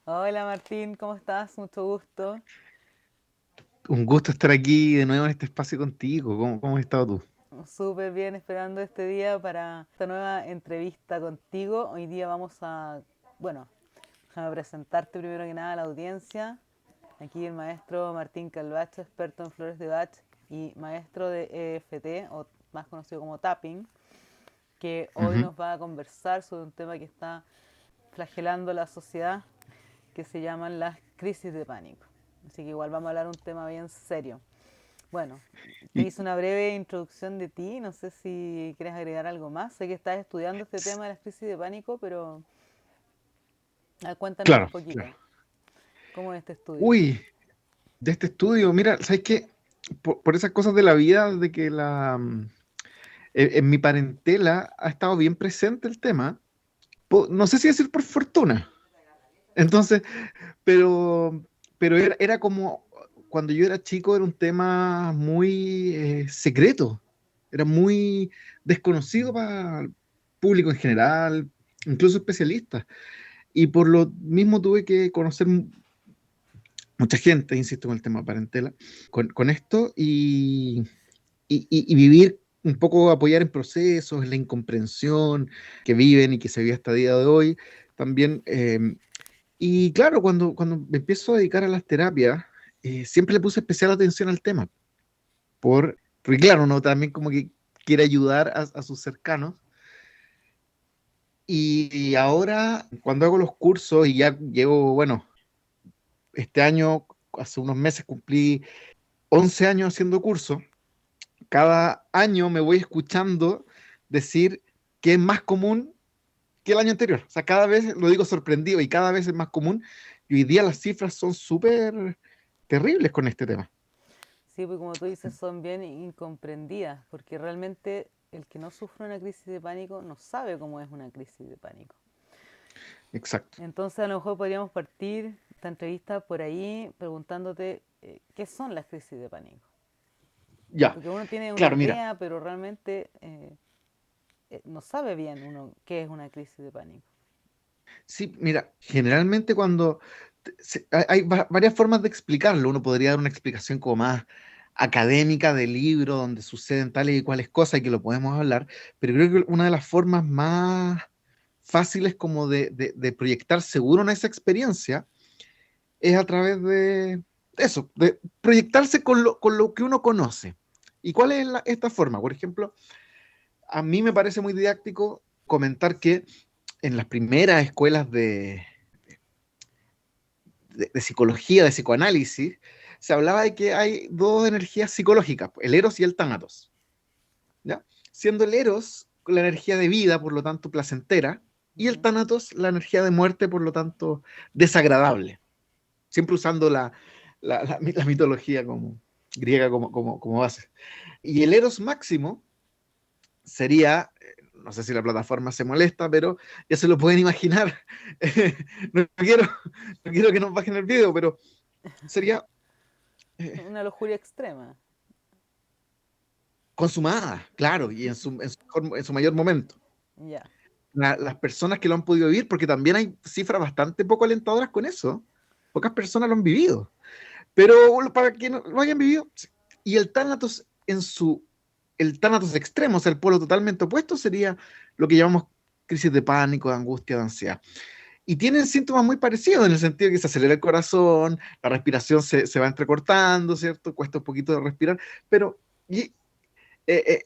Hola Martín, ¿cómo estás? Mucho gusto. Un gusto estar aquí de nuevo en este espacio contigo. ¿Cómo has estado tú? Súper bien esperando este día para esta nueva entrevista contigo. Hoy día vamos a, bueno, a presentarte primero que nada a la audiencia. Aquí el maestro Martín Calvache, experto en flores de Bach y maestro de EFT, o más conocido como tapping, que hoy Ujú. nos va a conversar sobre un tema que está flagelando la sociedad, que se llaman las crisis de pánico. Así que igual vamos a hablar un tema bien serio. Bueno, te Y, hice una breve introducción de ti, no sé si quieres agregar algo más. Sé que estás estudiando este s- tema de las crisis de pánico, pero cuéntanos un claro, claro. poquito, ¿cómo es este estudio? Uy, de este estudio, mira, ¿sabes qué? Por esas cosas de la vida, de que en mi parentela ha estado bien presente el tema. No sé si decir por fortuna. Entonces, pero, pero era como cuando yo era chico, era un tema muy secreto, era muy desconocido para el público en general, incluso especialistas. Y por lo mismo tuve que conocer mucha gente, insisto, con el tema de parentela, con esto y vivir un poco, apoyar en procesos, en la incomprensión que viven y que se vive hasta el día de hoy. También y claro, cuando me empiezo a dedicar a las terapias, siempre le puse especial atención al tema, porque claro, uno también como que quiere ayudar a sus cercanos. Y ahora, cuando hago los cursos, y ya llevo, bueno, este año, hace unos meses cumplí 11 años haciendo cursos, cada año me voy escuchando decir que es más común que el año anterior. O sea, cada vez lo digo sorprendido y cada vez es más común. Y hoy día las cifras son súper terribles con este tema. Sí, pues como tú dices, son bien incomprendidas, porque realmente el que no sufre una crisis de pánico no sabe cómo es una crisis de pánico. Exacto. Entonces a lo mejor podríamos partir esta entrevista por ahí preguntándote qué son las crisis de pánico. Ya, Porque uno tiene una claro, mira. idea, pero realmente no sabe bien uno qué es una crisis de pánico. Sí, mira, generalmente cuando hay varias formas de explicarlo. Uno podría dar una explicación como más académica del libro, donde suceden tales y cuales cosas y que lo podemos hablar, pero creo que una de las formas más fáciles como de proyectar seguro en esa experiencia es a través de eso, de proyectarse con lo que uno conoce. ¿Y cuál es esta forma? Por ejemplo, a mí me parece muy didáctico comentar que en las primeras escuelas de psicología, de psicoanálisis, se hablaba de que hay dos energías psicológicas, el eros y el tánatos, ¿ya? Siendo el eros la energía de vida, por lo tanto placentera, y el Ujú. tánatos la energía de muerte, por lo tanto desagradable, siempre usando la mitología griega como base. Y el eros máximo sería, no sé si la plataforma se molesta, pero ya se lo pueden imaginar. no, quiero, no quiero que nos bajen el video, pero sería eh, Una lujuria extrema. consumada, claro, y en su mayor momento. Ya. Las personas que lo han podido vivir, porque también hay cifras bastante poco alentadoras con eso, pocas personas lo han vivido, pero para quienes lo hayan vivido, sí. Y el tánatos extremo, o sea, el polo totalmente opuesto, sería lo que llamamos crisis de pánico, de angustia, de ansiedad. Y tienen síntomas muy parecidos en el sentido de que se acelera el corazón, la respiración se va entrecortando, ¿cierto? Cuesta un poquito de respirar, pero y,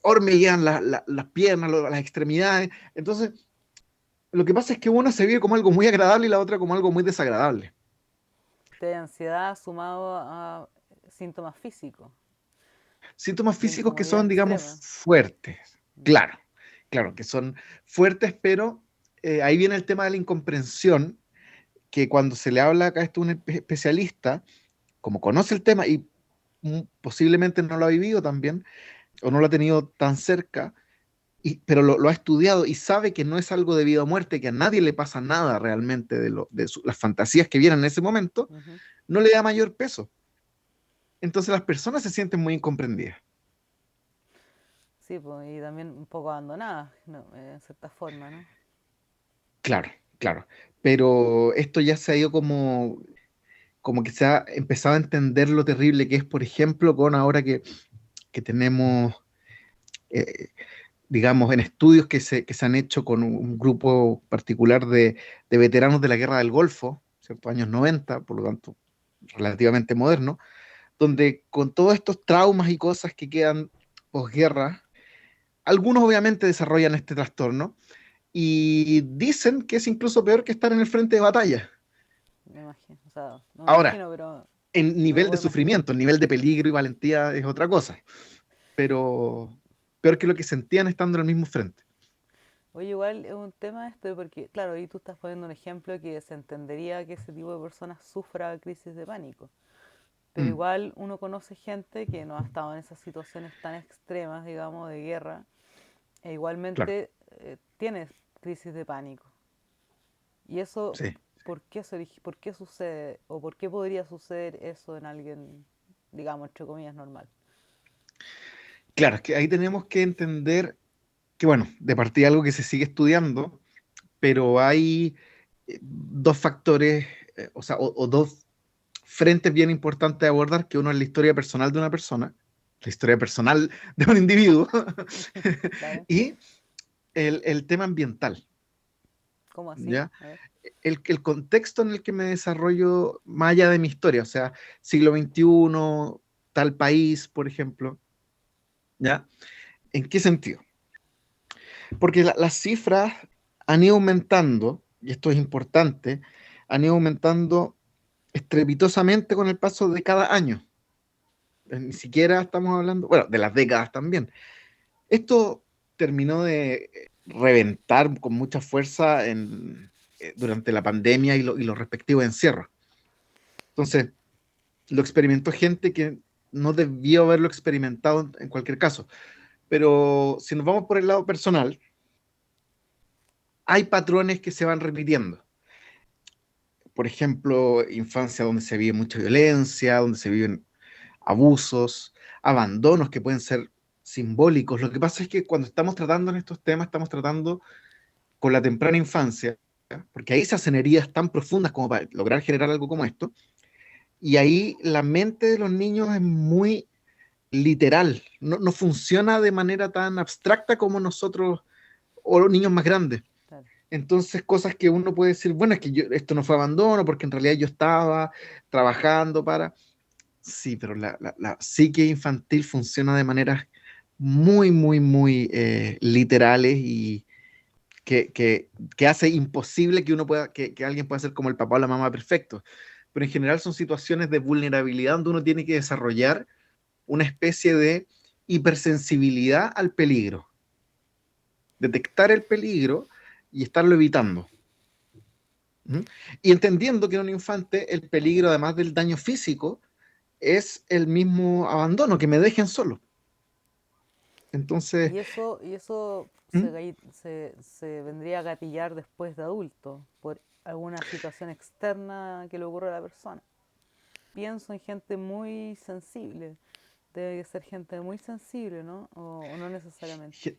hormiguean las piernas, las extremidades. Entonces, lo que pasa es que una se vive como algo muy agradable y la otra como algo muy desagradable. De ansiedad sumado a síntomas físicos Síntomas de físicos que incomodidad son, digamos, extrema. fuertes. Ya. Claro, claro, que son fuertes, pero ahí viene el tema de la incomprensión, que cuando se le habla acá a un especialista, como conoce el tema y posiblemente no lo ha vivido también, o no lo ha tenido tan cerca, pero lo ha estudiado y sabe que no es algo de vida o muerte, que a nadie le pasa nada realmente las fantasías que vienen en ese momento, Ujú. no le da mayor peso. Entonces las personas se sienten muy incomprendidas. Sí, pues, y también un poco abandonadas, ¿no? En cierta forma, ¿no? Claro, claro. Pero esto ya se ha ido como que se ha empezado a entender lo terrible que es, por ejemplo, con ahora que tenemos, eh, digamos, en estudios que se han hecho con un grupo particular de veteranos de la Guerra del Golfo, ¿cierto? Años 90, por lo tanto, relativamente moderno, donde con todos estos traumas y cosas que quedan posguerra, algunos obviamente desarrollan este trastorno y dicen que es incluso peor que estar en el frente de batalla. Me imagino, o sea, no me Ahora, imagino, pero en me lo nivel de puedo imaginar. sufrimiento, en nivel de peligro y valentía es otra cosa, pero peor que lo que sentían estando en el mismo frente. Oye, igual es un tema este porque, claro, ahí tú estás poniendo un ejemplo que se entendería que ese tipo de personas sufra crisis de pánico. Pero Mm, igual uno conoce gente que no ha estado en esas situaciones tan extremas, digamos, de guerra, e claro, igualmente tiene crisis de pánico. Y eso, sí. ¿por qué sucede? ¿O por qué podría suceder eso en alguien, digamos, entre comillas, normal? Claro, es que ahí tenemos que entender que, bueno, de partida algo que se sigue estudiando, pero hay dos factores, o sea, o dos frentes bien importantes a abordar, que uno es la historia personal de una persona, la historia personal de un individuo, Claro, y el tema ambiental, ¿cómo así? ¿ya? A ver. El contexto en el que me desarrollo más allá de mi historia, o sea, siglo XXI, tal país, por ejemplo, ¿ya? ¿En qué sentido? Porque las cifras han ido aumentando, y esto es importante, han ido aumentando estrepitosamente con el paso de cada año. Ni siquiera estamos hablando, bueno, de las décadas también. Esto terminó de reventar con mucha fuerza durante la pandemia y los respectivos encierros. Entonces, lo experimentó gente que no debió haberlo experimentado en cualquier caso. Pero si nos vamos por el lado personal, hay patrones que se van repitiendo. Por ejemplo, infancia donde se vive mucha violencia, donde se viven abusos, abandonos que pueden ser simbólicos. Lo que pasa es que cuando estamos tratando en estos temas, estamos tratando con la temprana infancia, ¿ya? Porque ahí se hacen heridas tan profundas como para lograr generar algo como esto, y ahí la mente de los niños es muy literal, no funciona de manera tan abstracta como nosotros o los niños más grandes. Claro. Entonces, cosas que uno puede decir, bueno, es que esto no fue abandono, porque en realidad yo estaba trabajando para... Sí, pero la psique infantil funciona de maneras muy, muy, muy literales y que hace imposible que uno pueda, que alguien pueda ser como el papá o la mamá perfecto. Pero en general son situaciones de vulnerabilidad donde uno tiene que desarrollar una especie de hipersensibilidad al peligro, detectar el peligro y estarlo evitando. ¿Mm? Y entendiendo que en un infante el peligro, además del daño físico, es el mismo abandono, que me dejen solo. Entonces, Y eso ¿mm? se vendría a gatillar después de adulto, por alguna situación externa que le ocurre a la persona. Pienso en gente muy sensible. Debe ser gente muy sensible, ¿no? O no necesariamente. Ge-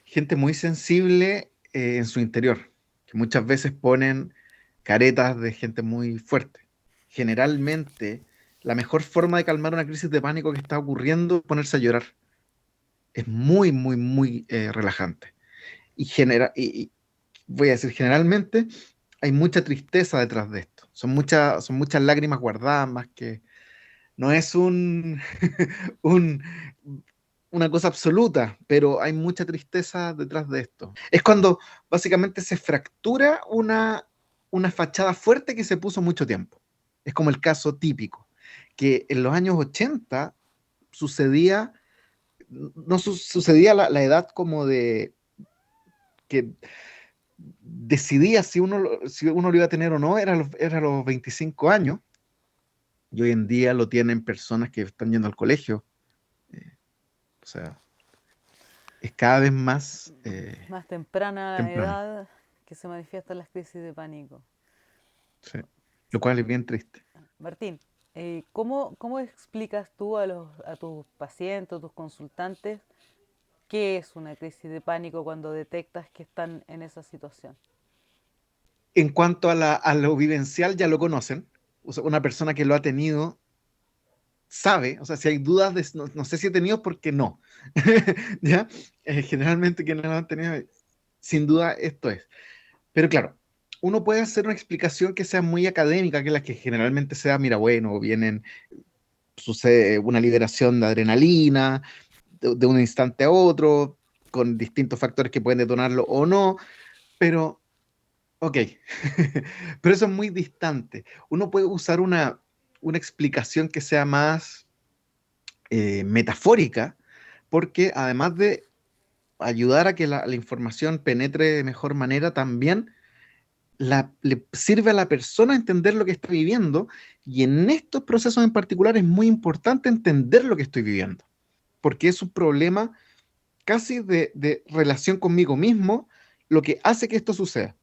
Gente muy sensible en su interior, que muchas veces ponen caretas de gente muy fuerte. Generalmente, la mejor forma de calmar una crisis de pánico que está ocurriendo es ponerse a llorar. Es muy, muy, muy relajante. Y voy a decir, generalmente hay mucha tristeza detrás de esto. Son muchas lágrimas guardadas, más que no es un, una cosa absoluta, pero hay mucha tristeza detrás de esto. Es cuando básicamente se fractura una fachada fuerte que se puso mucho tiempo. Es como el caso típico, que en los años 80 sucedía, no sucedía la edad como de que decidía si uno lo iba a tener o no, era los 25 años, y hoy en día lo tienen personas que están yendo al colegio. O sea, es cada vez más más temprana temprano. edad que se manifiestan las crisis de pánico. Sí. Lo cual es bien triste. Martín, ¿cómo explicas tú a tus pacientes, a tus consultantes, qué es una crisis de pánico cuando detectas que están en esa situación? En cuanto a lo vivencial, ya lo conocen. O sea, una persona que lo ha tenido sabe, o sea, si hay dudas, no, no sé si he tenido, porque no. ¿Ya? Generalmente quienes lo han tenido, sin duda esto es. Pero claro, uno puede hacer una explicación que sea muy académica, que es la que generalmente se da, mira, bueno, sucede una liberación de adrenalina de un instante a otro, con distintos factores que pueden detonarlo o no, pero, ok, pero eso es muy distante. Uno puede usar una explicación que sea más metafórica, porque además de ayudar a que la información penetre de mejor manera, también le sirve a la persona entender lo que está viviendo, y en estos procesos en particular es muy importante entender lo que estoy viviendo, porque es un problema casi de relación conmigo mismo lo que hace que esto suceda.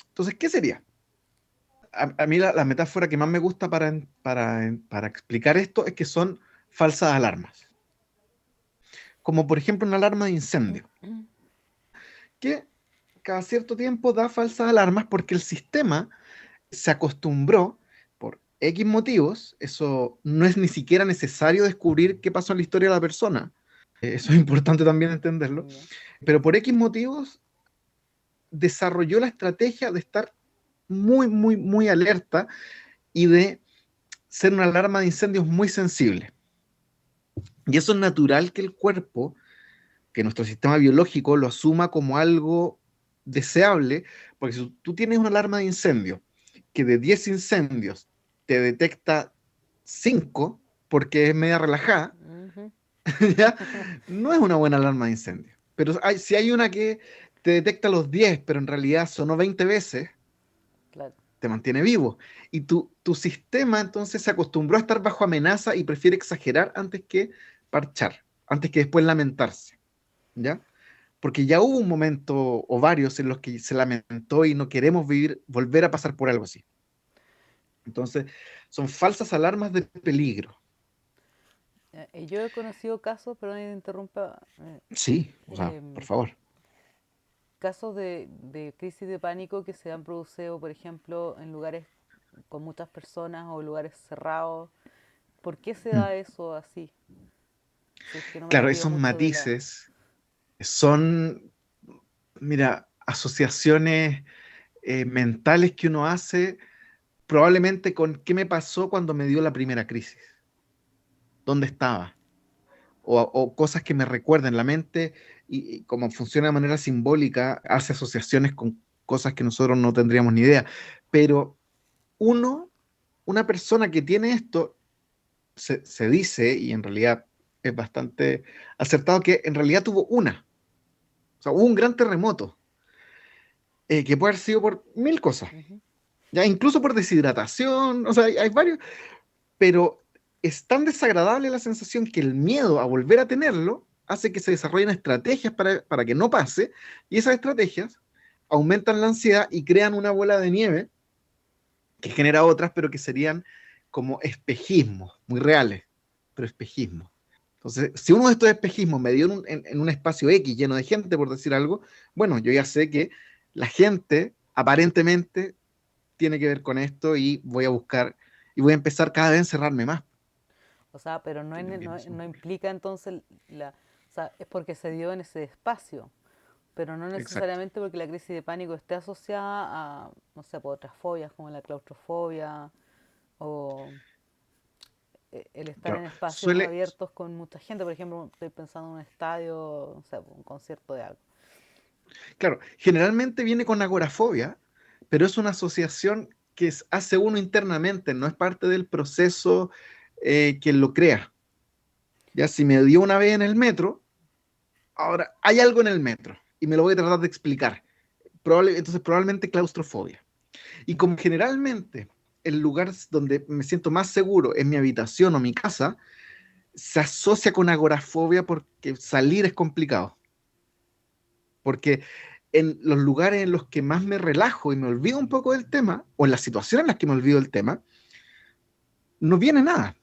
Entonces, ¿qué sería? A mí la metáfora que más me gusta para explicar esto es que son falsas alarmas, como por ejemplo una alarma de incendio, que cada cierto tiempo da falsas alarmas porque el sistema se acostumbró por X motivos. Eso no es ni siquiera necesario descubrir qué pasó en la historia de la persona. Eso es importante también entenderlo. Ya. Pero por X motivos desarrolló la estrategia de estar muy, muy, muy alerta y de ser una alarma de incendios muy sensible. Y eso es natural que el cuerpo, que nuestro sistema biológico lo asuma como algo deseable, porque si tú tienes una alarma de incendio que de 10 incendios te detecta 5 porque es media relajada, Ujú. ¿ya? No es una buena alarma de incendio. Pero si hay una que te detecta los 10, pero en realidad sonó 20 veces, Claro. te mantiene vivo. Y tu sistema entonces se acostumbró a estar bajo amenaza y prefiere exagerar antes que parchar, antes que después lamentarse, ¿ya? Porque ya hubo un momento o varios en los que se lamentó y no queremos volver a pasar por algo así. Entonces, son falsas alarmas de peligro. Yo he conocido casos, perdón que te interrumpa, Sí, o sea, por em, favor. casos de crisis de pánico que se han producido, por ejemplo, en lugares con muchas personas o lugares cerrados. ¿Por qué se Mm. da eso así? Si es que no me Claro, desvío esos mucho de la... matices son, mira, asociaciones mentales que uno hace probablemente con qué me pasó cuando me dio la primera crisis, dónde estaba, o cosas que me recuerden la mente, y como funciona de manera simbólica, hace asociaciones con cosas que nosotros no tendríamos ni idea. Pero uno, una persona que tiene esto, se dice, y en realidad es bastante acertado, que en realidad tuvo o sea, hubo un gran terremoto, que puede haber sido por mil cosas, Ujú. ya incluso por deshidratación, o sea, hay varios, pero es tan desagradable la sensación que el miedo a volver a tenerlo hace que se desarrollen estrategias para que no pase, y esas estrategias aumentan la ansiedad y crean una bola de nieve que genera otras, pero que serían como espejismos, muy reales, pero espejismos. Entonces, si uno de estos espejismos me dio en un espacio X lleno de gente, por decir algo, bueno, yo ya sé que la gente aparentemente tiene que ver con esto, y voy a buscar y voy a empezar cada vez a encerrarme más. O sea, pero Que también no, es no un- implica entonces la... O sea, es porque se dio en ese espacio, pero no Exacto. necesariamente porque la crisis de pánico esté asociada a, no sé, por otras fobias como la claustrofobia o el estar en Claro, espacios suele, abiertos con mucha gente. Por ejemplo, estoy pensando en un estadio, no sé, un concierto de algo. claro, generalmente viene con agorafobia, pero es una asociación que hace uno internamente, no es parte del proceso que lo crea. Ya si me dio una vez en el metro, ahora hay algo en el metro y me lo voy a tratar de explicar. Entonces, probablemente claustrofobia. Y como generalmente el lugar donde me siento más seguro es mi habitación o mi casa, se asocia con agorafobia porque salir es complicado. Porque en los lugares en los que más me relajo y me olvido un poco del tema, o en las situaciones en las que me olvido del tema, no viene nada.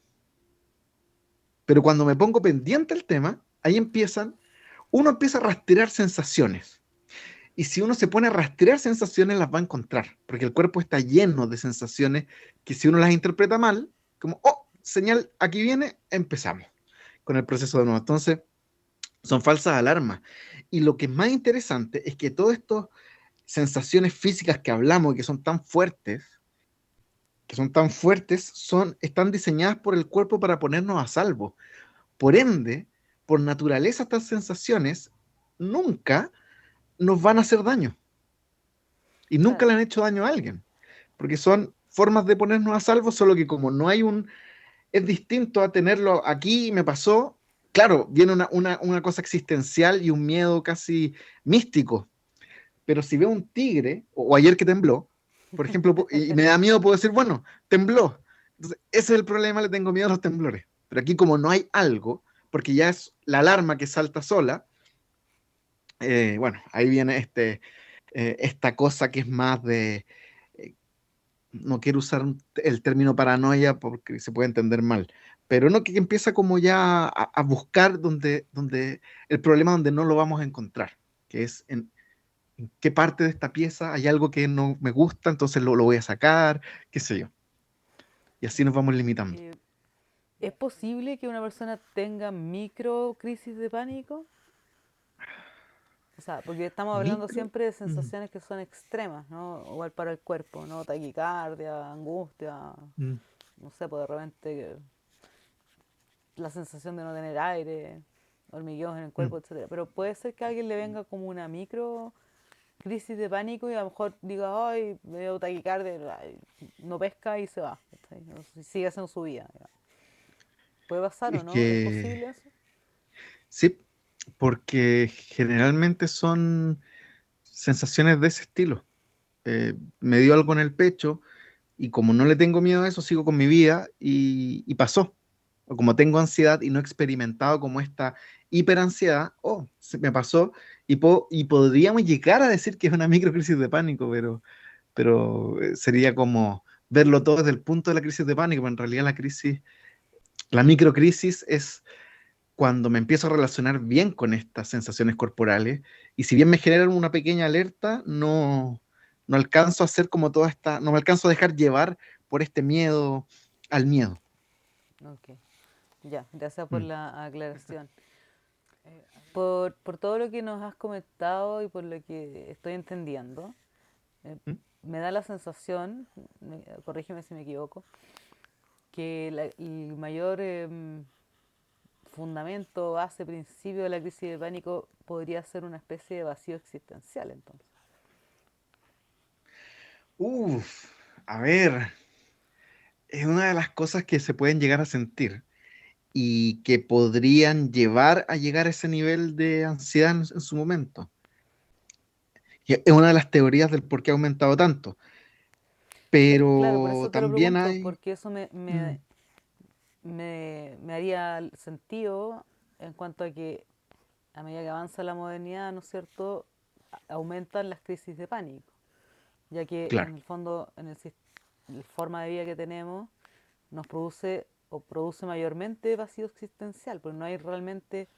Pero cuando me pongo pendiente del tema, ahí uno empieza a rastrear sensaciones. Y si uno se pone a rastrear sensaciones, las va a encontrar, porque el cuerpo está lleno de sensaciones que si uno las interpreta mal, como, oh, señal, aquí viene, empezamos con el proceso de nuevo. Entonces, son falsas alarmas. Y lo que es más interesante es que todas estas sensaciones físicas que hablamos y están diseñadas por el cuerpo para ponernos a salvo. Por ende, por naturaleza, estas sensaciones nunca nos van a hacer daño. Y nunca Claro, le han hecho daño a alguien. Porque son formas de ponernos a salvo, solo que como no hay es distinto a tenerlo aquí y me pasó. Claro, viene una cosa existencial y un miedo casi místico. Pero si veo un tigre, o ayer que tembló, por ejemplo, y me da miedo, puedo decir, bueno, tembló. Entonces, ese es el problema, le tengo miedo a los temblores. Pero aquí como no hay algo, porque ya es la alarma que salta sola, bueno, ahí viene esta cosa que es más de, eh, no quiero usar el término paranoia porque se puede entender mal, pero no que empieza como ya a buscar donde el problema donde no lo vamos a encontrar, que es en qué parte de esta pieza hay algo que no me gusta, entonces lo voy a sacar, qué sé yo. Y así nos vamos limitando. eh, ¿es posible que una persona tenga micro crisis de pánico? O sea, porque estamos hablando Micro. siempre de Mm, sensaciones que son extremas, ¿no? Igual para el cuerpo, ¿no? Taquicardia, angustia, mm, no sé, pues de repente la sensación de no tener aire, hormigueos en el mm. cuerpo, etcétera. Pero puede ser que a alguien le venga como una micro crisis de pánico y a lo mejor diga, ay, me dio taquicardia, ay, no pesca y se va, ¿cachai? Sigue haciendo su vida. Digamos. ¿Puede pasar o Es no? ¿Es que posible eso? sí, porque generalmente son sensaciones de ese estilo. Me dio algo en el pecho y como no le tengo miedo a eso, sigo con mi vida y pasó. O como tengo ansiedad y no he experimentado como esta hiperansiedad, oh, se me pasó y podríamos llegar a decir que es una microcrisis de pánico, pero sería como verlo todo desde el punto de la crisis de pánico, pero en realidad la microcrisis es cuando me empiezo a relacionar bien con estas sensaciones corporales y si bien me generan una pequeña alerta, no alcanzo a hacer como no me alcanzo a dejar llevar por este miedo al miedo. Ok, ya, gracias por Mm, la aclaración. Por todo lo que nos has comentado y por lo que estoy entendiendo, eh, mm. me da la sensación, corrígeme si me equivoco, que el mayor fundamento, base, principio de la crisis de pánico podría ser una especie de vacío existencial, entonces. Uf, a ver, es una de las cosas que se pueden llegar a sentir y que podrían llevar a llegar a ese nivel de ansiedad en su momento. Y es una de las teorías del por qué ha aumentado tanto. Claro, por Pero eso te lo también pregunto, hay... porque eso mm, me haría sentido en cuanto a que a medida que avanza la modernidad, ¿no es cierto?, aumentan las crisis de pánico, ya que claro, en el fondo, la forma de vida que tenemos, nos produce o produce mayormente vacío existencial, porque no hay realmente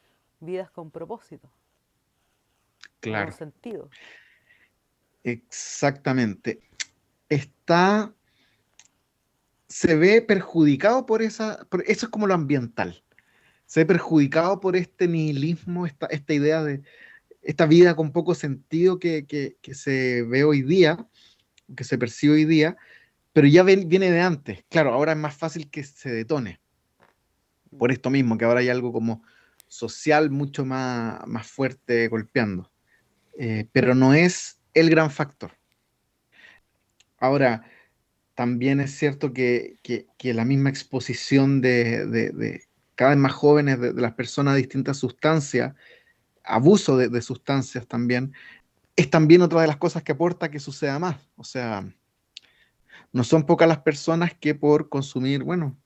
vidas con propósito o con claro, sentido. exactamente. Está, se ve perjudicado eso es como lo ambiental. Se ve perjudicado por este nihilismo, esta idea de esta vida con poco sentido que se ve hoy día, que se percibe hoy día, pero ya viene de antes. Claro, ahora es más fácil que se detone. Por esto mismo, que ahora hay algo como social mucho más fuerte golpeando. Pero no es el gran factor. Ahora, también es cierto que la misma exposición de cada vez más jóvenes, de las personas a distintas sustancias, abuso de sustancias también, es también otra de las cosas que aporta que suceda más. O sea, no son pocas las personas que por consumir, bueno,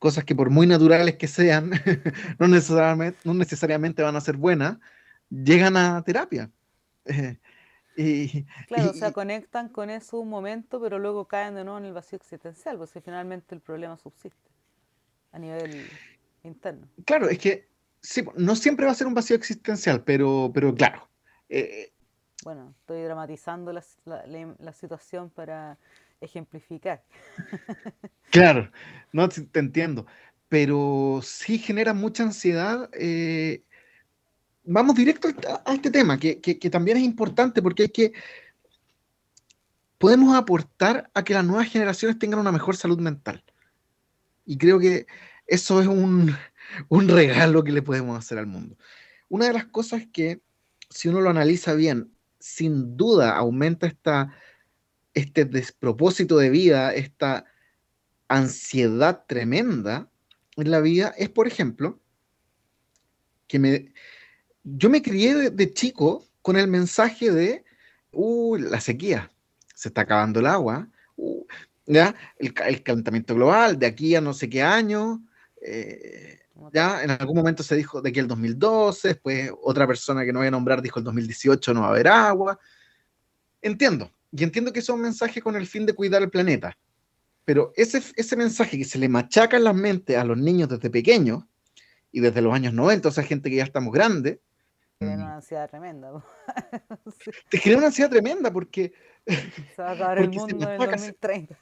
cosas que por muy naturales que sean, no necesariamente van a ser buenas, llegan a terapia. Eh, y, Claro, o sea, y- conectan con eso un momento, pero luego caen de nuevo en el vacío existencial, porque finalmente el problema subsiste a nivel interno. claro, es que sí, no siempre va a ser un vacío existencial, pero claro, eh, Bueno, estoy dramatizando la situación para ejemplificar. claro, no te entiendo, pero sí genera mucha ansiedad. Vamos directo a este tema, que también es importante porque podemos aportar a que las nuevas generaciones tengan una mejor salud mental. Y creo que eso es un regalo que le podemos hacer al mundo. Una de las cosas que, si uno lo analiza bien, sin duda aumenta este despropósito de vida, esta ansiedad tremenda en la vida, es, por ejemplo, yo me crié de chico con el mensaje de, la sequía, se está acabando el agua, ya, el calentamiento global, de aquí a no sé qué año, Como todo. ya, en algún momento se dijo de aquí al 2012, después otra persona que no voy a nombrar dijo el 2018 no va a haber agua. Entiendo, y entiendo que es un mensaje con el fin de cuidar el planeta, pero ese mensaje que se le machaca en las mentes a los niños desde pequeños y desde los años 90, o sea, gente que ya estamos grandes, Tienen una ansiedad tremenda. Sí. te genera una ansiedad tremenda porque, Se va a acabar el porque se mundo en el machaca. 2030.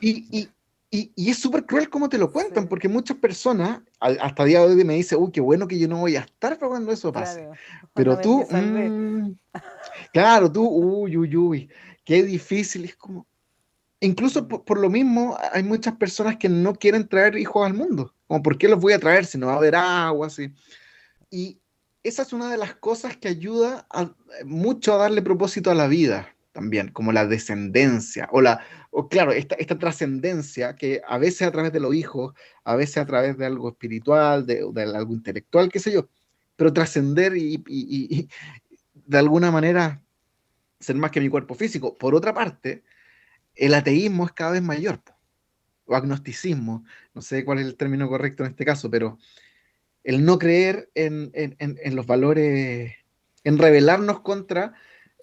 Y, y, y es súper cruel como te lo cuentan, Sí, porque muchas personas, hasta el día de hoy, me dicen, uy, qué bueno que yo no voy a estar para cuando eso pase. claro. Onda Pero me tú, salvé. claro, tú, uy, uy, uy, qué difícil. Es como, incluso Mm. por lo mismo, hay muchas personas que no quieren traer hijos al mundo. Como, ¿por qué los voy a traer si no va a haber agua? Así? Y esa es una de las cosas que ayuda mucho a darle propósito a la vida también, como la descendencia, o claro, esta trascendencia que a veces a través de los hijos, a veces a través de algo espiritual, de algo intelectual, qué sé yo, pero trascender y de alguna manera ser más que mi cuerpo físico. Por otra parte, el ateísmo es cada vez mayor, po, o agnosticismo, no sé cuál es el término correcto en este caso, pero el no creer en los valores, en rebelarnos contra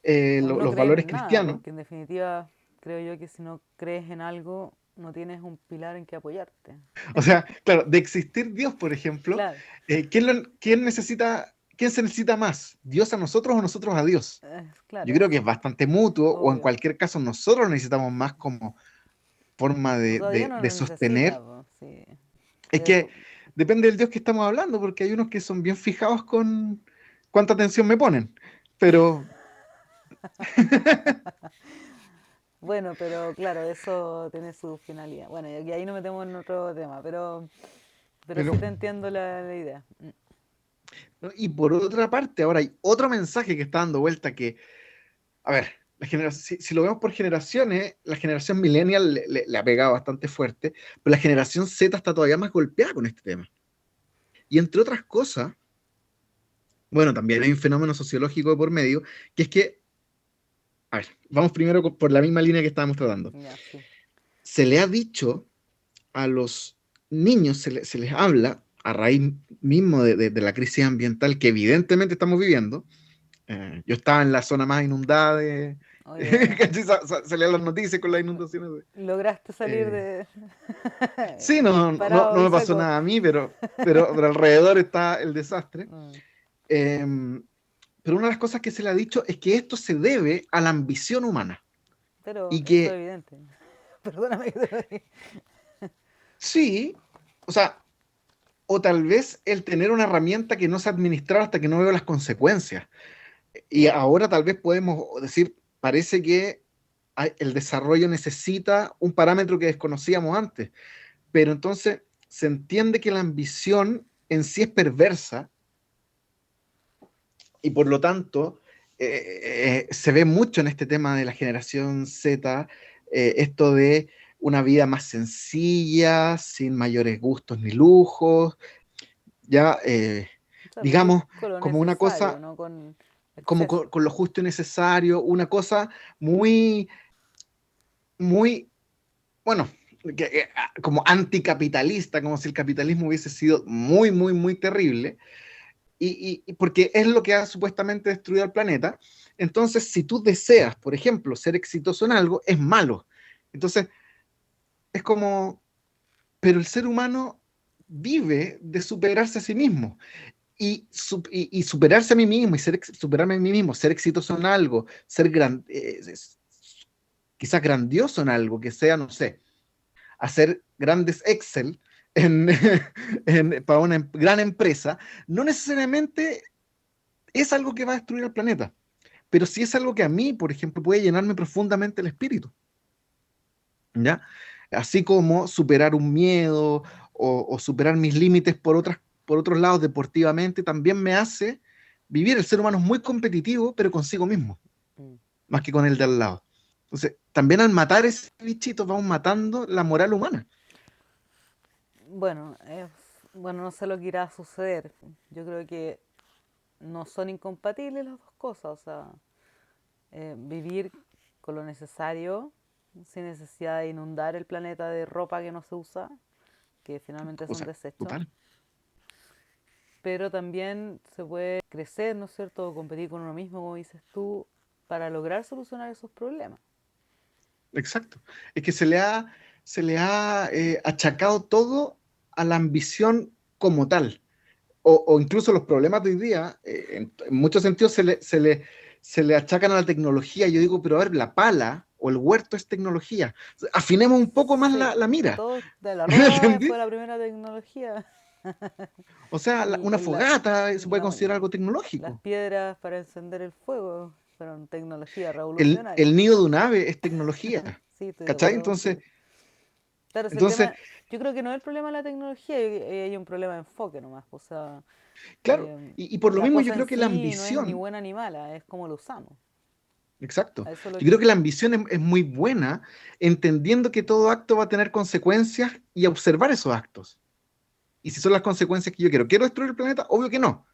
O no los creer valores en nada, cristianos. porque en definitiva creo yo que si no crees en algo, no tienes un pilar en que apoyarte. O sea, claro, de existir Dios, por ejemplo, Claro, ¿quién se necesita más? ¿Dios a nosotros o nosotros a Dios? claro, Yo creo que eso, es bastante mutuo, o en obvio. cualquier caso nosotros lo necesitamos más como forma O sea, Dios no de lo necesita, sostener. po, sí. Es que depende del Dios que estamos hablando, porque hay unos que son bien fijados con cuánta atención me ponen. Pero, Bueno, pero claro, eso tiene su finalidad. Bueno, y ahí nos metemos en otro tema, pero pero sí te entiendo la idea. ¿no? Y por otra parte, ahora hay otro mensaje que está dando vuelta que, a ver, si lo vemos por generaciones, la generación millennial le ha pegado bastante fuerte, pero la generación Z está todavía más golpeada con este tema. Y entre otras cosas, bueno, también hay un fenómeno sociológico de por medio, que es que, a ver, vamos primero por la misma línea que estábamos tratando. Ya, sí. Se le ha dicho a los niños, se les habla a raíz mismo de la crisis ambiental que evidentemente estamos viviendo. Yo estaba en la zona más inundada de... Oye, bueno, Salían las noticias con las inundaciones. lograste salir Eh, de sí, no parado y me pasó seco. nada a mí, pero alrededor está el desastre. Mm, Eh, pero una de las cosas que se le ha dicho es que esto se debe a la ambición humana. pero Y eso es que evidente. Perdóname que te lo diga. sí, o sea, o tal vez el tener una herramienta que no se administrar hasta que no veo las consecuencias. Y ahora tal vez podemos decir, parece que el desarrollo necesita un parámetro que desconocíamos antes, pero entonces se entiende que la ambición en sí es perversa y por lo tanto se ve mucho en este tema de la generación Z, esto de una vida más sencilla, sin mayores gustos ni lujos, ya O sea, vivir digamos con lo como una necesario, cosa, no con como exceso. con lo justo y necesario, una cosa muy, muy, bueno, como anticapitalista, como si el capitalismo hubiese sido muy, muy, muy terrible, y porque es lo que ha supuestamente destruido al planeta. Entonces, si tú deseas, por ejemplo, ser exitoso en algo, es malo. Entonces, es como, pero el ser humano vive de superarse a sí mismo. Y superarse a mí mismo y superarme a mí mismo, ser exitoso en algo, quizás grandioso en algo, que sea, no sé, hacer grandes Excel en, para una gran empresa, no necesariamente es algo que va a destruir el planeta, pero sí es algo que a mí, por ejemplo, puede llenarme profundamente el espíritu, ¿ya? Así como superar un miedo o superar mis límites por otros lados deportivamente, también me hace vivir. El ser humano es muy competitivo, pero consigo mismo, Mm. más que con el de al lado. Entonces, también al matar ese bichito, vamos matando la moral humana. Bueno, bueno, no sé lo que irá a suceder. Yo creo que no son incompatibles las dos cosas. O sea, vivir con lo necesario, sin necesidad de inundar el planeta de ropa que no se usa, que finalmente es O un sea, desecho. total, Pero también se puede crecer, ¿no es cierto?, o competir con uno mismo, como dices tú, para lograr solucionar esos problemas. exacto. Es que se le ha achacado todo a la ambición como tal. O incluso los problemas de hoy día, en muchos sentidos se le achacan a la tecnología. Yo digo, pero a ver, la pala o el huerto es tecnología. Afinemos un poco más Sí, la mira. todo de la rueda ¿Entendí? fue la primera tecnología O sea, y, una y la- fogata se y puede la- considerar algo las tecnológico. piedras para encender el fuego fueron tecnología El revolucionaria. nido de un ave es tecnología. Sí, estoy de ¿Cachai? acuerdo Entonces, contigo. Claro, si el entonces, tema, yo creo que no es el problema de la tecnología, hay un problema de enfoque nomás. O sea, claro, y por lo la mismo yo cosa en creo que la sí no es ni ambición. buena ni mala, es como lo usamos. Exacto. A eso es lo Yo que creo que la voy. ambición es muy buena, entendiendo que todo acto va a tener consecuencias y observar esos actos. Y si son las consecuencias que yo quiero. ¿Quiero destruir el planeta? Obvio que no.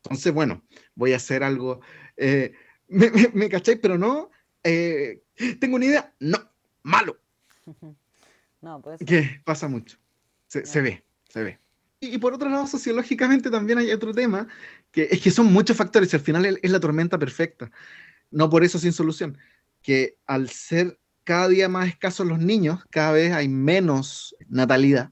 Entonces, bueno, voy a hacer algo. eh, ¿Me cacháis? Pero no. ¿Tengo una idea? No. Malo. No, pues eso no. Que pasa mucho. Se No. ve, se ve. Y por otro lado, sociológicamente también hay otro tema, que es que son muchos factores y al final es la tormenta perfecta. No por eso sin solución, que al ser cada día más escasos los niños, cada vez hay menos natalidad,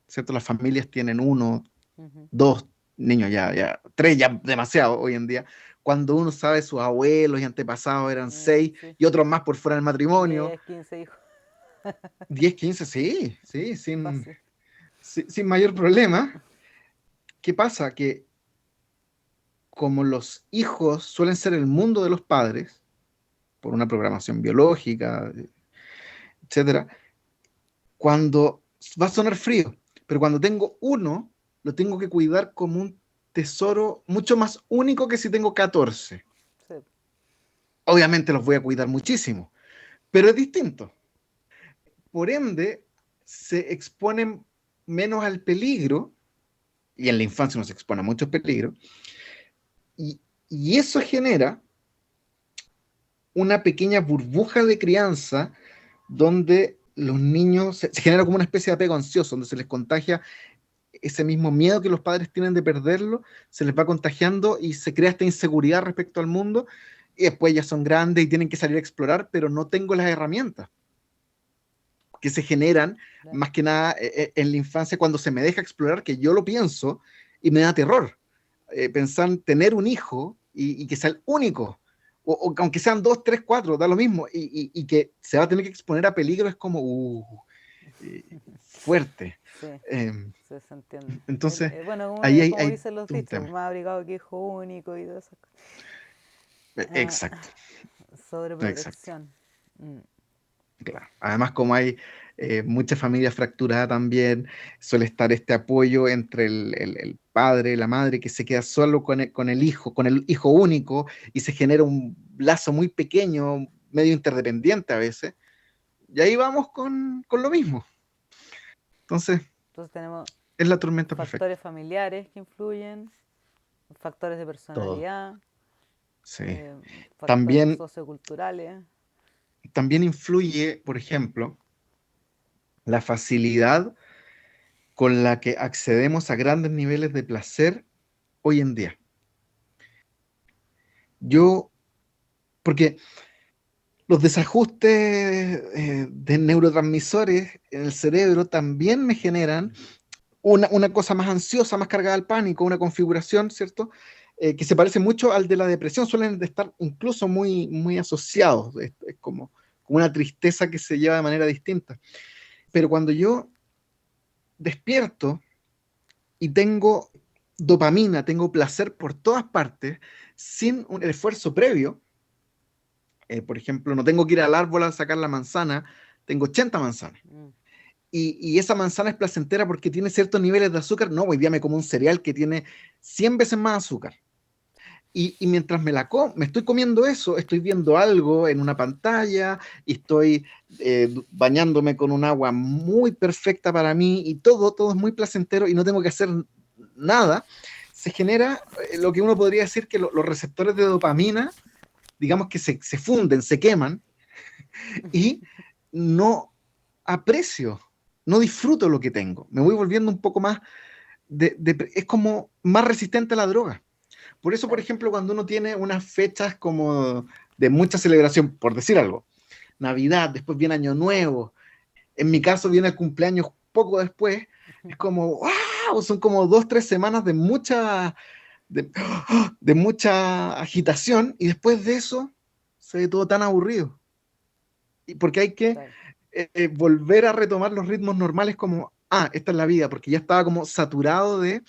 ¿cierto? Las familias tienen uno, Ujú. dos niños, ya, tres, ya demasiado hoy en día. Cuando uno sabe sus abuelos y antepasados eran seis Sí. y otros más por fuera del matrimonio, 10, 15 hijos, 10, 15, sí, sí, fácil. sin mayor problema. ¿Qué pasa? Que como los hijos suelen ser el mundo de los padres, por una programación biológica, etcétera, cuando va a sonar frío, pero cuando tengo uno, lo tengo que cuidar como un tesoro mucho más único que si tengo 14. Sí. Obviamente los voy a cuidar muchísimo, pero es distinto. Por ende, se exponen menos al peligro, y en la infancia uno se expone a muchos peligros, y, y eso genera una pequeña burbuja de crianza donde los niños se genera como una especie de apego ansioso, donde se les contagia ese mismo miedo que los padres tienen de perderlo, se les va contagiando y se crea esta inseguridad respecto al mundo, y después ya son grandes y tienen que salir a explorar, pero no tengo las herramientas que se generan Claro. más que nada en la infancia cuando se me deja explorar, que yo lo pienso y me da terror. Pensar en tener un hijo y que sea el único, o aunque sean dos, tres, cuatro, da lo mismo, y que se va a tener que exponer a peligro es como fuerte. Sí, Eh, sí, se entiende. entonces, Bueno, uno ahí es hay, como hay dicen los un dichos, tema. más abrigado que hijo único y todas esas cosas. Ah, Exacto, exacto. sobreprotección. Mm, Claro. Además, como hay mucha familia fracturada también, suele estar este apoyo entre el padre, la madre, que se queda solo con el hijo único, y se genera un lazo muy pequeño, medio interdependiente a veces. Y ahí vamos con lo mismo. Entonces, Entonces tenemos es la tormenta factores perfecta. familiares que influyen, factores de Todo. personalidad, Sí. eh, factores También, socioculturales. también influye, por ejemplo, la facilidad con la que accedemos a grandes niveles de placer hoy en día. Yo, porque los desajustes de neurotransmisores en el cerebro también me generan una cosa más ansiosa, más cargada al pánico, una configuración, ¿cierto? Que se parece mucho al de la depresión, suelen estar incluso muy, muy asociados, es como una tristeza que se lleva de manera distinta. Pero cuando yo despierto y tengo dopamina, tengo placer por todas partes, sin un esfuerzo previo, por ejemplo, no tengo que ir al árbol a sacar la manzana, tengo 80 manzanas. Mm, Y esa manzana es placentera porque tiene ciertos niveles de azúcar. No, hoy día me como un cereal que tiene 100 veces más azúcar. Y mientras me estoy comiendo eso, estoy viendo algo en una pantalla y estoy bañándome con un agua muy perfecta para mí y todo es muy placentero y no tengo que hacer nada. Se genera lo que uno podría decir que los receptores de dopamina, digamos que se funden, se queman y no aprecio, no disfruto lo que tengo. Me voy volviendo un poco más, es como más resistente a la droga. Por eso, por claro. ejemplo, cuando uno tiene unas fechas como de mucha celebración, por decir algo, Navidad, después viene Año Nuevo, en mi caso viene el cumpleaños poco después, es como, wow, son como 2, 3 semanas de, de mucha agitación y después de eso se ve todo tan aburrido. Y porque hay que Claro. volver a retomar los ritmos normales como, esta es la vida, porque ya estaba como saturado de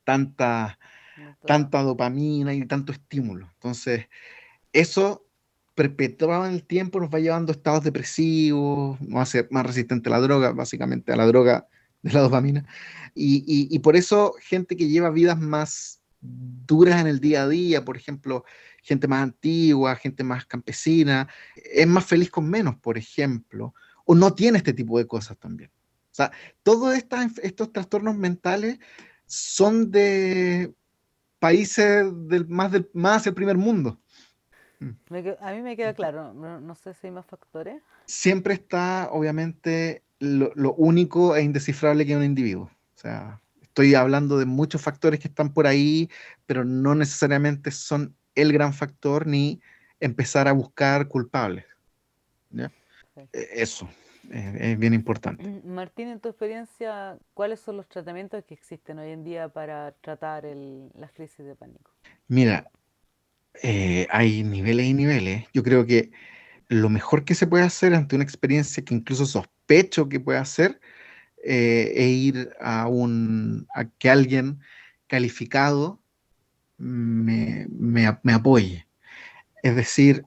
tanta, No todo. tanta dopamina y tanto estímulo. Entonces, eso perpetuado en el tiempo nos va llevando a estados depresivos, nos hace más resistente a la droga, básicamente a la droga de la dopamina. Y por eso gente que lleva vidas más duras en el día a día, por ejemplo, gente más antigua, gente más campesina, es más feliz con menos, por ejemplo, o no tiene este tipo de cosas también. O sea, todos estos trastornos mentales son de países más el primer mundo. Mm. A mí me queda claro, no sé si hay más factores. Siempre está, obviamente, lo único e indescifrable que es un individuo. O sea, estoy hablando de muchos factores que están por ahí, pero no necesariamente son el gran factor ni empezar a buscar culpables. ¿Ya? Sí. Eso es bien importante. Martín, en tu experiencia, ¿cuáles son los tratamientos que existen hoy en día para tratar las crisis de pánico? Mira, hay niveles y niveles. Yo creo que lo mejor que se puede hacer ante una experiencia que incluso sospecho que puede hacer e ir a que alguien calificado me apoye. Es decir,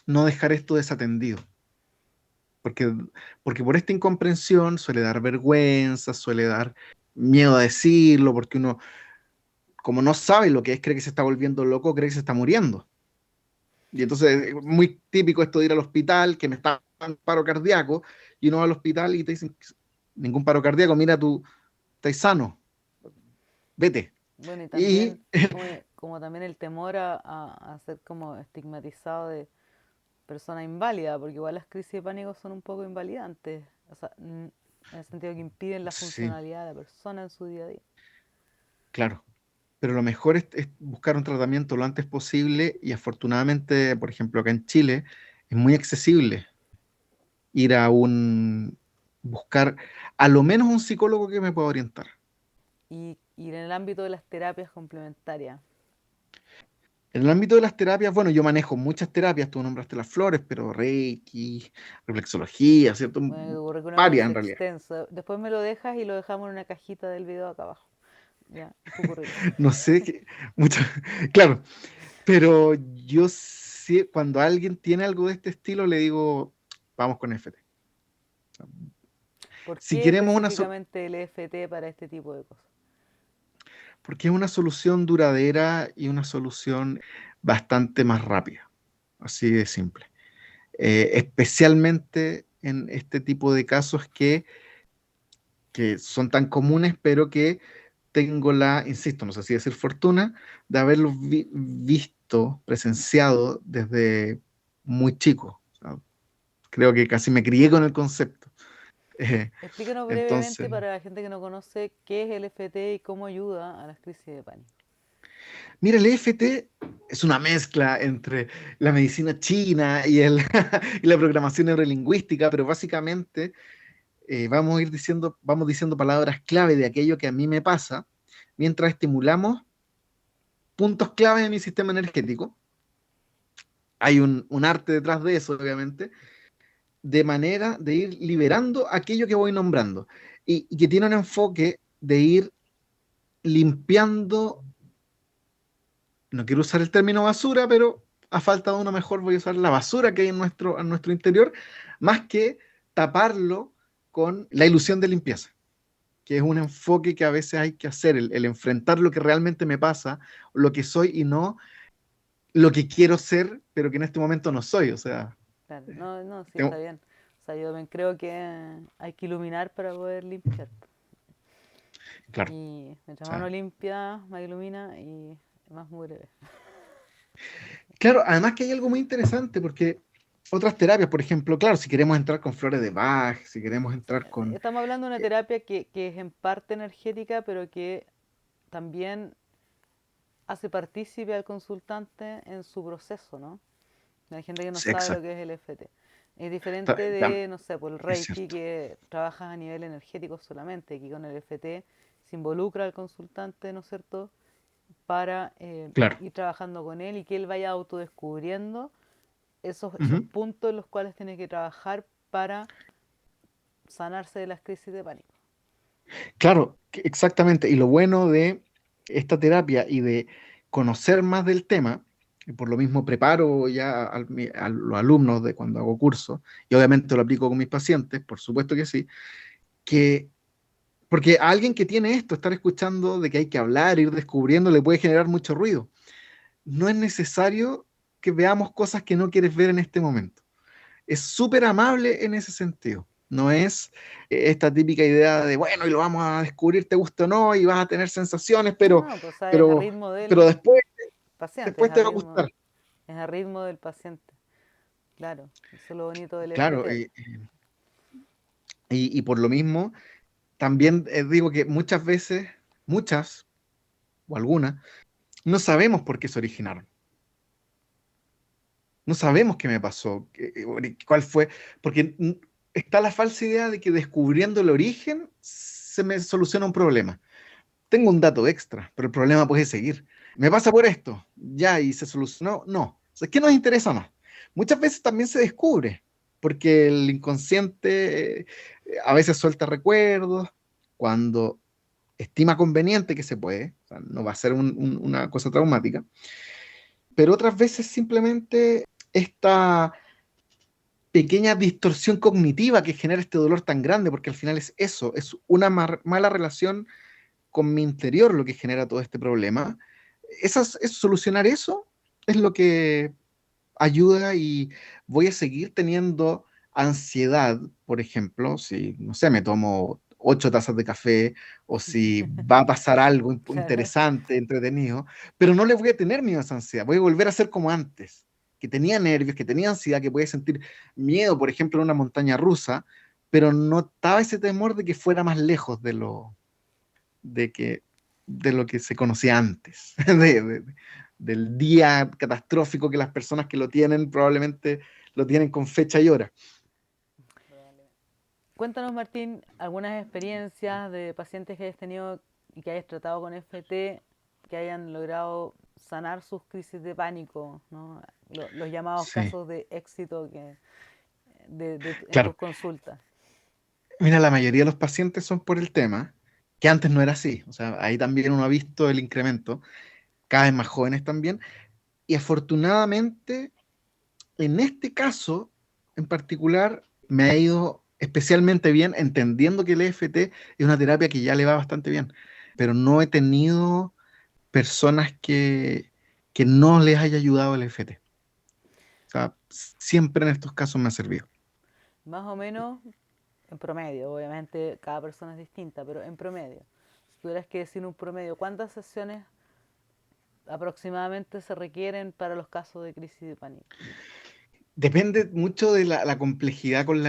no dejar esto desatendido. Porque, porque por esta incomprensión suele dar vergüenza, suele dar miedo a decirlo, porque uno, como no sabe lo que es, cree que se está volviendo loco, cree que se está muriendo. Y entonces es muy típico esto de ir al hospital, que me está dando paro cardíaco, y uno va al hospital y te dicen, ningún paro cardíaco, mira, tú estás sano, vete. Bueno, y Y también, como también el temor a ser como estigmatizado de persona inválida, porque igual las crisis de pánico son un poco invalidantes, o sea, en el sentido que impiden la sí, funcionalidad de la persona en su día a día. claro. Pero lo mejor es buscar un tratamiento lo antes posible y afortunadamente, por ejemplo, acá en Chile, es muy accesible ir buscar a lo menos un psicólogo que me pueda orientar. Y en el ámbito de las terapias complementarias, En el ámbito de las terapias, bueno, yo manejo muchas terapias, tú nombraste las flores, pero Reiki, reflexología, ¿cierto? bueno, tu currículum Varias es en realidad. extenso. Después me lo dejas y lo dejamos en una cajita del video acá abajo. Ya, tu currículum. No sé, mucho, claro, pero yo sí, cuando alguien tiene algo de este estilo, le digo, vamos con FT. ¿Por Si qué queremos específicamente el EFT para este tipo de cosas? porque es una solución duradera y una solución bastante más rápida, así de simple. Especialmente en este tipo de casos que son tan comunes, pero que tengo insisto, no sé si decir fortuna, de haberlos visto, presenciado desde muy chico. O sea, creo que casi me crié con el concepto. Eh, Explícanos brevemente entonces, para la gente que no conoce qué es el FT y cómo ayuda a las crisis de pánico. mira, el EFT es una mezcla entre la medicina china y, y la programación neurolingüística, pero básicamente vamos diciendo palabras clave de aquello que a mí me pasa, mientras estimulamos puntos clave de mi sistema energético. Hay un arte detrás de eso, obviamente, de manera de ir liberando aquello que voy nombrando y que tiene un enfoque de ir limpiando, no quiero usar el término basura, pero a falta de uno mejor voy a usar la basura que hay en nuestro interior, más que taparlo con la ilusión de limpieza, que es un enfoque que a veces hay que hacer, el enfrentar lo que realmente me pasa, lo que soy y no lo que quiero ser, pero que en este momento no soy. O sea, Claro, no, no, sí está tengo, bien. O sea, yo también creo que hay que iluminar para poder limpiar. claro. Y O mientras más uno sea, limpia, más ilumina y más mugre ve. claro, además que hay algo muy interesante porque otras terapias, por ejemplo, claro, si queremos entrar con flores de Bach, si queremos entrar con... Estamos hablando de una eh, terapia que es en parte energética, pero que también hace partícipe al consultante en su proceso, ¿no? Hay gente que no sabe lo exacto, que es el FT. Es diferente de, no sé, por el es Reiki, cierto. que trabaja a nivel energético solamente. Aquí con el FT se involucra al consultante, ¿no es cierto?, para Claro. ir trabajando con él y que él vaya autodescubriendo esos Ujú. puntos en los cuales tiene que trabajar para sanarse de las crisis de pánico. Claro, exactamente. Y lo bueno de esta terapia y de conocer más del tema, y por lo mismo preparo ya a los alumnos de cuando hago cursos, y obviamente lo aplico con mis pacientes, por supuesto que sí, que porque a alguien que tiene esto, estar escuchando de que hay que hablar, ir descubriendo, le puede generar mucho ruido. No es necesario que veamos cosas que no quieres ver en este momento. Es súper amable en ese sentido. No es esta típica idea de, bueno, y lo vamos a descubrir, te gusta o no, y vas a tener sensaciones, No, no, pues es a pero, ritmo pero del después, paciente, después te va a gustar. es a ritmo del paciente. Claro, eso es lo bonito del Claro, FT. y por lo mismo, también digo que muchas veces, muchas o algunas, no sabemos por qué se originaron. No sabemos qué me pasó, cuál fue, porque está la falsa idea de que descubriendo el origen se me soluciona un problema. Tengo un dato extra, pero el problema puede seguir. Me pasa por esto, ya, y se solucionó. No, o sea, ¿qué nos interesa más? Muchas veces también se descubre, porque el inconsciente a veces suelta recuerdos cuando estima conveniente que se puede, o sea, no va a ser una cosa traumática, pero otras veces simplemente esta pequeña distorsión cognitiva que genera este dolor tan grande, porque al final es eso, es una mala relación con mi interior lo que genera todo este problema. Solucionar eso es lo que ayuda y voy a seguir teniendo ansiedad, por ejemplo, si, no sé, me tomo 8 tazas de café o si va a pasar algo Claro. interesante, entretenido, pero no le voy a tener miedo a esa ansiedad, voy a volver a ser como antes, que tenía nervios, que tenía ansiedad, que podía sentir miedo, por ejemplo, en una montaña rusa, pero no estaba ese temor de que fuera más lejos de, que, de lo que se conocía antes, del día catastrófico que las personas que lo tienen probablemente lo tienen con fecha y hora. Cuéntanos, Martín, algunas experiencias de pacientes que hayas tenido y que hayas tratado con FT que hayan logrado sanar sus crisis de pánico, ¿no? Los llamados Sí, casos de éxito en tus claro. consultas. Mira, la mayoría de los pacientes son por el tema, que antes no era así. O sea, ahí también uno ha visto el incremento, cada vez más jóvenes también. Y afortunadamente, en este caso en particular, me ha ido especialmente bien, entendiendo que el EFT es una terapia que ya le va bastante bien. Pero no he tenido personas que no les haya ayudado el EFT. O sea, siempre en estos casos me ha servido. Más o menos, en promedio, obviamente cada persona es distinta, pero en promedio, si tuvieras que decir un promedio, ¿cuántas sesiones aproximadamente se requieren para los casos de crisis de pánico? Depende mucho de la complejidad con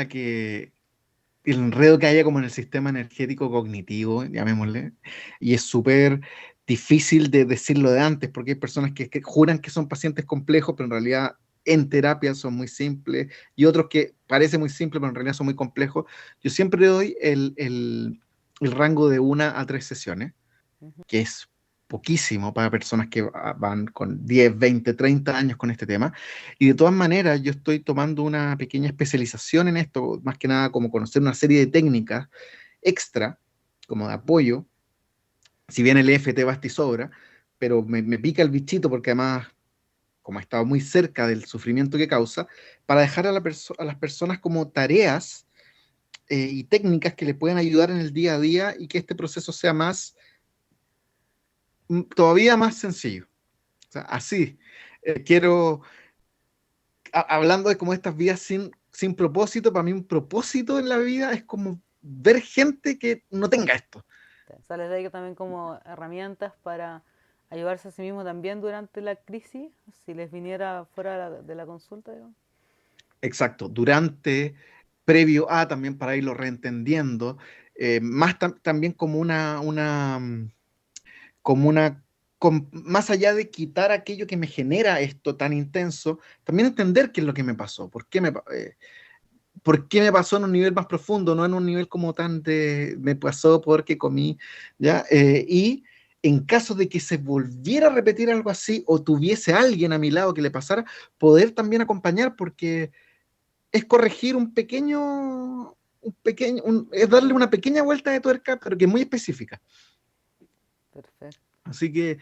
el enredo que haya como en el sistema energético cognitivo, llamémosle, y es súper difícil de decirlo de antes, porque hay personas que juran que son pacientes complejos, pero en realidad en terapia son muy simples, y otros que parece muy simple, pero en realidad son muy complejos. Yo siempre doy el rango de 1 a 3 sesiones, Ujú. que es poquísimo para personas que van con 10, 20, 30 años con este tema. Y de todas maneras, yo estoy tomando una pequeña especialización en esto, más que nada como conocer una serie de técnicas extra, como de apoyo, si bien el EFT basta y sobra, pero me pica el bichito porque además, como he estado muy cerca del sufrimiento que causa, para dejar a las personas como tareas y técnicas que le puedan ayudar en el día a día y que este proceso sea más, todavía más sencillo. O sea, así, quiero, hablando de como estas vidas sin propósito, para mí un propósito en la vida es como ver gente que no tenga esto. O sea, les da también como herramientas para ayudarse a sí mismo también durante la crisis, si les viniera fuera de la consulta, digamos. Exacto, durante, previo a, también para irlo reentendiendo, más también como como una, más allá de quitar aquello que me genera esto tan intenso, también entender qué es lo que me pasó, por qué me pasó en un nivel más profundo, no en un nivel como tan de me pasó porque comí, ¿ya? Y en caso de que se volviera a repetir algo así o tuviese alguien a mi lado que le pasara, poder también acompañar porque es corregir es darle una pequeña vuelta de tuerca, pero que es muy específica. Perfecto, Así que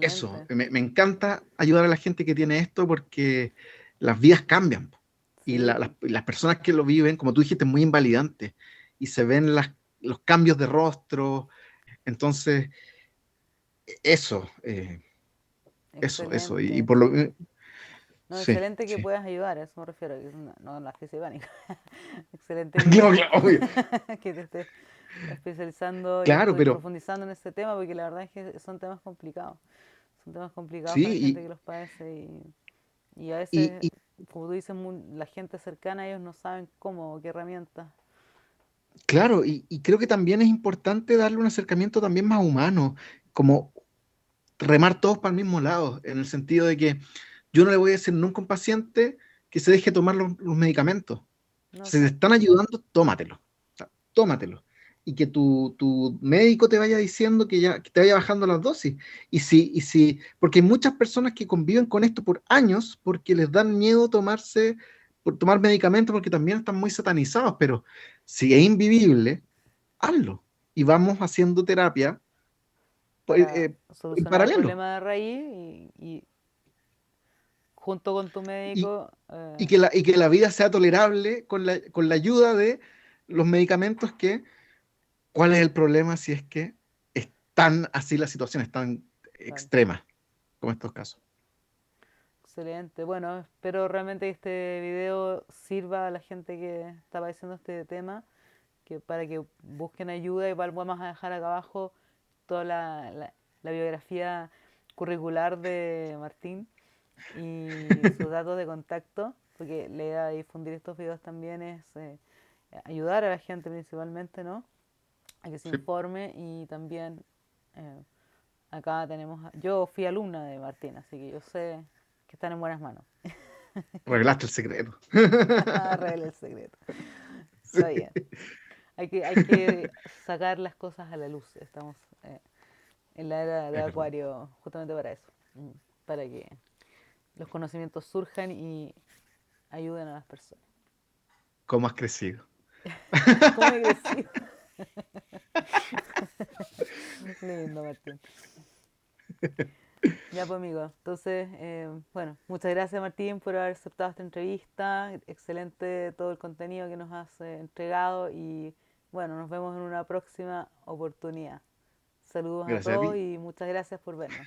eso, excelente. me encanta ayudar a la gente que tiene esto porque las vidas cambian. Y Sí, las personas que lo viven, como tú dijiste, es muy invalidante. Y se ven los cambios de rostro. Entonces, eso, eso. Y excelente. por lo... No, sí, excelente que sí. puedas ayudar, a eso me refiero, que no en la crisis de pánico. Excelente No, claro, obvio. que te estés especializando y Claro, estoy pero profundizando en este tema, porque la verdad es que son temas complicados. Son temas complicados para la gente sí, que los padece y a y, veces, y como tú dices, la gente cercana a ellos no saben cómo o qué herramientas. claro, y creo que también es importante darle un acercamiento también más humano, como remar todos para el mismo lado, en el sentido de que yo no le voy a decir nunca a un paciente que se deje tomar los medicamentos. No, Si te claro, están ayudando, tómatelo. O sea, tómatelo. Y que tu médico te vaya diciendo que te vaya bajando las dosis. Porque hay muchas personas que conviven con esto por años porque les dan miedo por tomar medicamentos porque también están muy satanizados, pero si es invivible, hazlo. Y vamos haciendo terapia pues, para en solucionar el paralelo. problema de raíz y junto con tu Y, médico, y que la vida sea tolerable con la ayuda de los medicamentos ¿cuál es el problema si es que es tan así la situación, es tan claro. extrema como estos casos? Excelente. Bueno, espero realmente que este video sirva a la gente que está padeciendo este tema, que para que busquen ayuda. Igual vamos a dejar acá abajo toda la biografía curricular de Martín y sus datos de contacto, porque la idea de difundir estos videos también es ayudar a la gente principalmente, ¿no? A que se Sí. informe y también eh, acá tenemos, yo fui alumna de Martín, así que yo sé que están en buenas manos. Revelaste el secreto. Revela el secreto. Sí. Está bien. Hay que sacar las cosas a la luz. Estamos en la era de Es verdad. Acuario justamente para eso. Para que los conocimientos surjan y ayuden a las personas. ¿Cómo has crecido? ¿Cómo he crecido? Lindo, Martín. Ya pues amigo, entonces, bueno, muchas gracias Martín por haber aceptado esta entrevista, excelente todo el contenido que nos has entregado y bueno, nos vemos en una próxima oportunidad. Saludos a Gracias a todos ti. y muchas gracias por vernos.